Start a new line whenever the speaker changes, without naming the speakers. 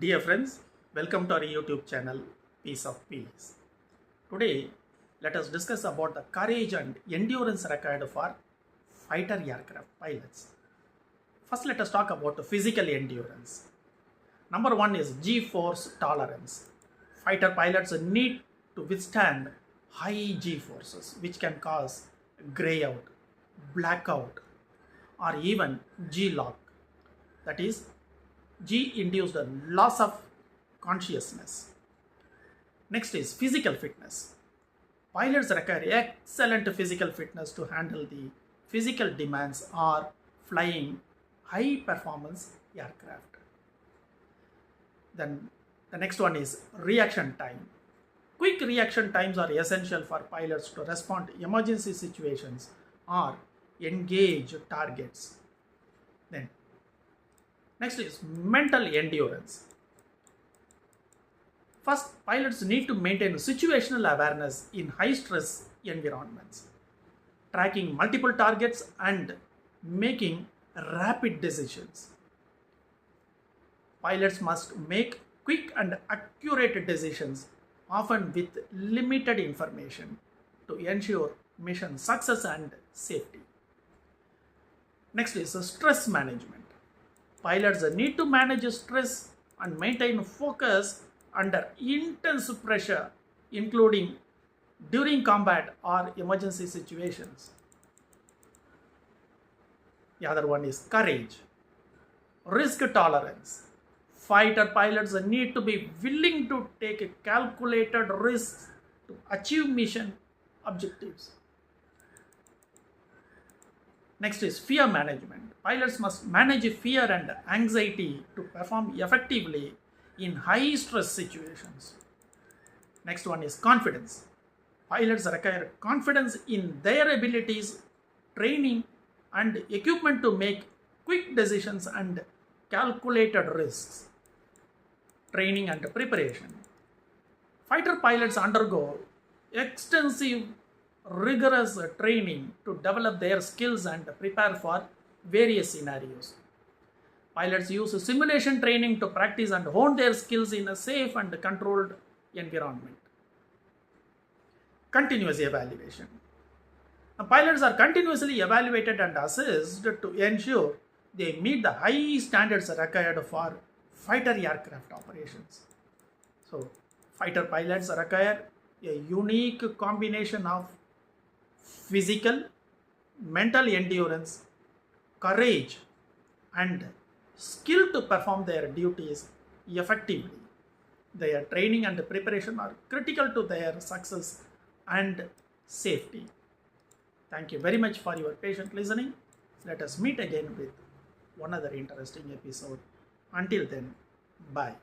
Dear friends, welcome to our YouTube channel Peace of Peace. Today, let us discuss about the courage and endurance required for fighter aircraft pilots. First, let us talk about the physical endurance. Number one is G-force tolerance. Fighter pilots need to withstand high G-forces, which can cause gray out, blackout, or even G-lock. That is, G-induced loss of consciousness. Next is physical fitness. Pilots require excellent physical fitness to handle the physical demands or flying high performance aircraft. Then the next one is reaction time. Quick reaction times are essential for pilots to respond to emergency situations or engage targets. Then next is mental endurance. First, pilots need to maintain situational awareness in high stress environments, tracking multiple targets and making rapid decisions. Pilots must make quick and accurate decisions, often with limited information, to ensure mission success and safety. Next is stress management. Pilots need to manage stress and maintain focus under intense pressure, including during combat or emergency situations. The other one is courage. Risk tolerance. Fighter pilots need to be willing to take calculated risks to achieve mission objectives. Next is fear management. Pilots must manage fear and anxiety to perform effectively in high stress situations. Next one is confidence. Pilots require confidence in their abilities, training, and equipment to make quick decisions and calculated risks. Training and preparation. Fighter pilots undergo extensive, rigorous training to develop their skills and prepare for various scenarios. Pilots use simulation training to practice and hone their skills in a safe and controlled environment. Continuous evaluation. Now, pilots are continuously evaluated and assessed to ensure they meet the high standards required for fighter aircraft operations. So, fighter pilots require a unique combination of physical, mental endurance, courage, and skill to perform their duties effectively. Their training and preparation are critical to their success and safety. Thank you very much for your patient listening. Let us meet again with one other interesting episode. Until then, bye.